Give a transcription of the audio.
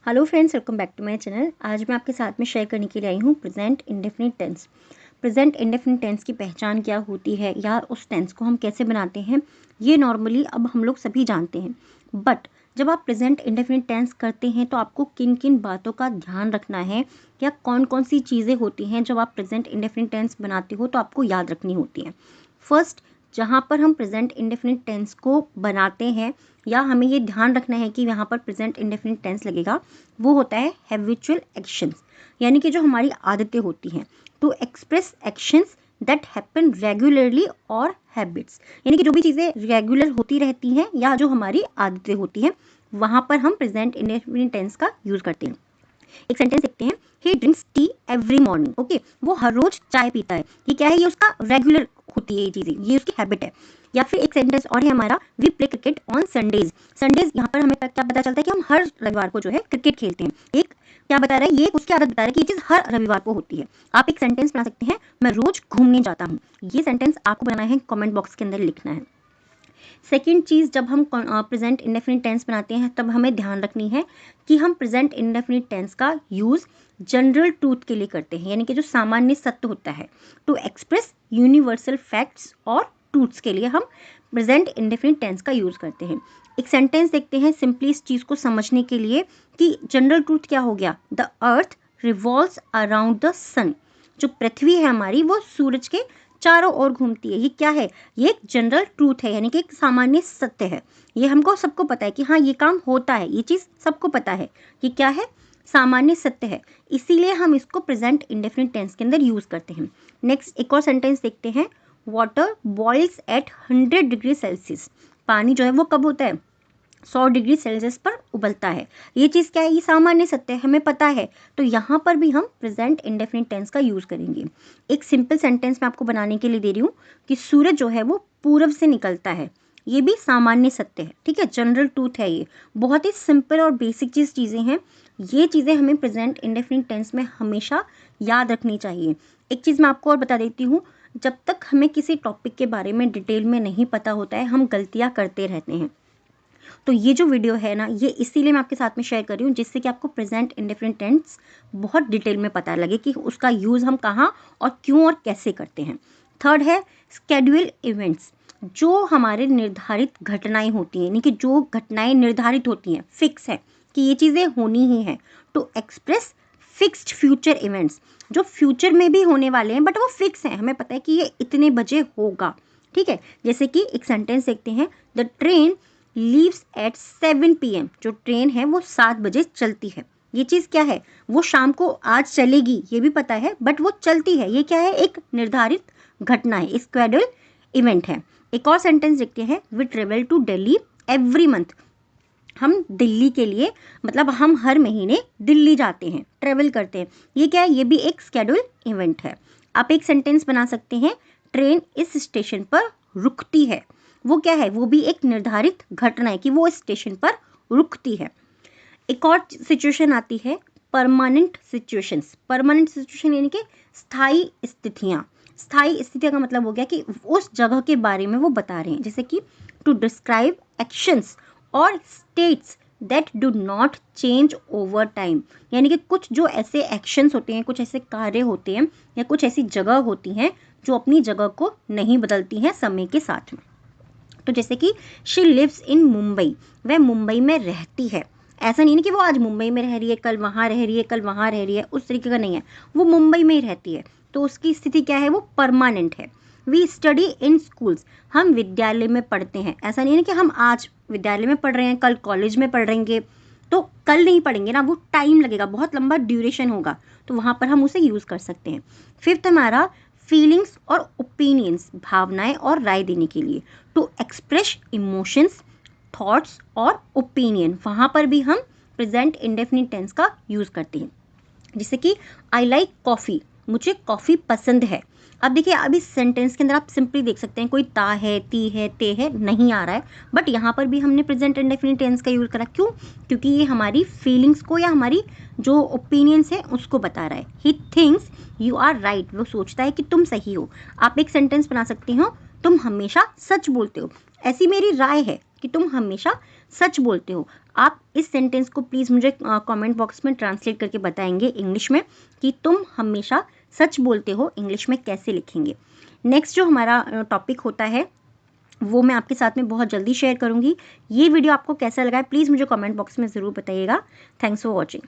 Hello friends, welcome back to my channel. आज मैं आपके साथ में शेयर करने के लिए आई हूँ present indefinite tense. Present indefinite tense की पहचान क्या होती है या उस टेंस को हम कैसे बनाते हैं, ये नॉर्मली अब हम लोग सभी जानते हैं। बट जब आप प्रेजेंट इंडेफिनिट टेंस करते हैं तो आपको किन किन बातों का ध्यान रखना है या कौन कौन सी चीज़ें होती हैं जब आप प्रेजेंट इंडेफिनिट टेंस बनाते हो तो आपको याद रखनी होती हैं। फर्स्ट, जहाँ पर हम प्रेजेंट इंडेफिनिट टेंस को बनाते हैं या हमें ये ध्यान रखना है कि यहाँ पर प्रेजेंट इंडेफिनिट टेंस लगेगा, वो होता है हैबिचुअल एक्शंस, यानी कि जो हमारी आदतें होती हैं। To express actions that happen regularly और हैबिट्स, यानी कि जो भी चीज़ें रेगुलर होती रहती हैं या जो हमारी आदतें होती हैं, वहाँ पर हम प्रेजेंट इंडेफिनिट टेंस का यूज़ करते हैं। एक सेंटेंस देखते हैं, ही drinks T every morning. Okay, वो हर रोज चाय पीता है। ये क्या है, ये उसका रेगुलर होती है, ये चीज़ें, ये उसकी हैबिट है। या फिर एक सेंटेंस और है हमारा, we play cricket on Sundays. Sundays यहाँ पर हमें क्या पता चलता है कि हम हर रविवार को जो है क्रिकेट खेलते हैं। एक क्या बता रहा है, ये उसकी आदत बता रहा है कि ये चीज़ हर रविवार को होती है। आप एक सेंटेंस बना सकते हैं, मैं रोज घूमने जाता हूँ। ये सेंटेंस आपको बनाना है, कमेंट बॉक्स के अंदर लिखना है। सेकेंड चीज़, जब हम प्रेजेंट इंडेफिनिट टेंस बनाते हैं तब हमें ध्यान रखनी है कि हम प्रेजेंट इंडेफिनिट टेंस का यूज़ जनरल ट्रूथ के लिए करते हैं, यानी कि जो सामान्य सत्य होता है। टू एक्सप्रेस यूनिवर्सल फैक्ट्स और ट्रूथ्स के लिए हम प्रेजेंट इंडेफिनिट टेंस का यूज़ करते हैं। एक सेंटेंस देखते हैं सिंपली इस चीज़ को समझने के लिए कि जनरल ट्रूथ क्या हो गया, the earth revolves around the sun. जो पृथ्वी है हमारी, वो सूरज के चारों ओर घूमती है। ये क्या है, ये एक जनरल ट्रूथ है, यानी कि एक सामान्य सत्य है। ये हमको सबको पता है कि हाँ ये काम होता है, ये चीज़ सबको पता है। ये क्या है, सामान्य सत्य है, इसीलिए हम इसको प्रेजेंट इंडेफिनिट टेंस के अंदर यूज करते हैं। नेक्स्ट एक और सेंटेंस देखते हैं, water boils at 100 degree Celsius. पानी जो है वो कब होता है, 100 डिग्री सेल्सियस पर उबलता है। ये चीज़ क्या है, ये सामान्य सत्य है, हमें पता है। तो यहाँ पर भी हम प्रेजेंट इंडेफिनिट टेंस का यूज़ करेंगे। एक सिंपल सेंटेंस मैं आपको बनाने के लिए दे रही हूँ कि सूरज जो है वो पूरब से निकलता है। ये भी सामान्य सत्य है, ठीक है, जनरल ट्रूथ है। ये बहुत ही सिंपल और बेसिक चीज़ें हैं। ये चीज़ें हमें प्रेजेंट इंडेफिनिट टेंस में हमेशा याद रखनी चाहिए। एक चीज़ मैं आपको और बता देती हूँ, जब तक हमें किसी टॉपिक के बारे में डिटेल में नहीं पता होता है, हम गलतियाँ करते रहते हैं। तो ये जो वीडियो है ना, ये इसीलिए मैं आपके साथ में शेयर कर रही हूँ, जिससे कि आपको प्रेजेंट इंडेफिनिट टेंस बहुत डिटेल में पता लगे कि उसका यूज़ हम कहाँ और क्यों और कैसे करते हैं। थर्ड है स्केड्यूल इवेंट्स। जो हमारे निर्धारित घटनाएं होती हैं, यानी कि जो घटनाएं निर्धारित होती हैं, फिक्स है कि ये चीज़ें होनी ही हैं। To express fixed future events, जो फ्यूचर में भी होने वाले हैं बट वो फिक्स हैं, हमें पता है कि ये इतने बजे होगा, ठीक है। जैसे कि एक सेंटेंस देखते हैं, the train leaves eight 7 PM। जो ट्रेन है वो 7 बजे चलती है। ये चीज़ क्या है, वो शाम को आज चलेगी ये भी पता है, बट वो चलती है। ये क्या है, एक निर्धारित घटना है, स्केड्यूल इवेंट है। एक और सेंटेंस देखते हैं, we travel to Delhi every month. हम दिल्ली के लिए, मतलब हम हर महीने दिल्ली जाते हैं, ट्रेवल करते हैं। ये क्या है, ये भी एक स्केड्यूल इवेंट है। आप एक सेंटेंस बना सकते हैं, ट्रेन इस स्टेशन पर रुकती है। वो क्या है, वो भी एक निर्धारित घटना है कि वो स्टेशन पर रुकती है। एक और सिचुएशन आती है, परमानेंट सिचुएशंस। परमानेंट सिचुएशन यानी कि स्थायी स्थितियाँ। स्थायी स्थितियाँ का मतलब हो गया कि उस जगह के बारे में वो बता रहे हैं, जैसे कि टू डिस्क्राइब एक्शंस और states that do not change over time, यानी कि कुछ जो ऐसे एक्शंस होते हैं, कुछ ऐसे कार्य होते हैं या कुछ ऐसी जगह होती हैं जो अपनी जगह को नहीं बदलती हैं समय के साथ में। तो जैसे कि शी लिव्स इन मुंबई, वह मुंबई में रहती है। ऐसा नहीं है कि वो आज मुंबई में रह रही है, कल वहाँ रह रही है, कल वहाँ रह रही है, उस तरीके का नहीं है। वो मुंबई में ही रहती है, तो उसकी स्थिति क्या है, वो परमानेंट है। वी स्टडी इन स्कूल्स, हम विद्यालय में पढ़ते हैं। ऐसा नहीं है कि हम आज विद्यालय में पढ़ रहे हैं, कल कॉलेज में पढ़ेंगे। तो कल नहीं पढ़ेंगे ना, वो टाइम लगेगा, बहुत लंबा ड्यूरेशन होगा, तो वहाँ पर हम उसे यूज़ कर सकते हैं। फिफ्थ हमारा फीलिंग्स और ओपिनियंस, भावनाएं और राय देने के लिए। टू एक्सप्रेस इमोशंस, थॉट्स और ओपिनियन, वहाँ पर भी हम प्रेजेंट इंडेफिनिट टेंस का यूज़ करते हैं। जैसे कि आई लाइक कॉफ़ी, मुझे कॉफ़ी पसंद है। अब देखिए, अब इस सेंटेंस के अंदर आप सिंपली देख सकते हैं, कोई ता है, ती है, ते है नहीं आ रहा है, बट यहाँ पर भी हमने प्रेजेंट इंडेफिनिट टेंस का यूज़ करा। क्यों, क्योंकि ये हमारी फीलिंग्स को या हमारी जो ओपिनियंस है उसको बता रहा है। He thinks you are right, वो सोचता है कि तुम सही हो। आप एक सेंटेंस बना सकते हो, तुम हमेशा सच बोलते हो। ऐसी मेरी राय है कि तुम हमेशा सच बोलते हो। आप इस सेंटेंस को प्लीज़ मुझे कमेंट बॉक्स में ट्रांसलेट करके बताएंगे इंग्लिश में कि तुम हमेशा सच बोलते हो इंग्लिश में कैसे लिखेंगे। नेक्स्ट जो हमारा टॉपिक होता है वो मैं आपके साथ में बहुत जल्दी शेयर करूँगी। ये वीडियो आपको कैसा लगा है प्लीज़ मुझे कमेंट बॉक्स में ज़रूर बताइएगा। Thanks for watching.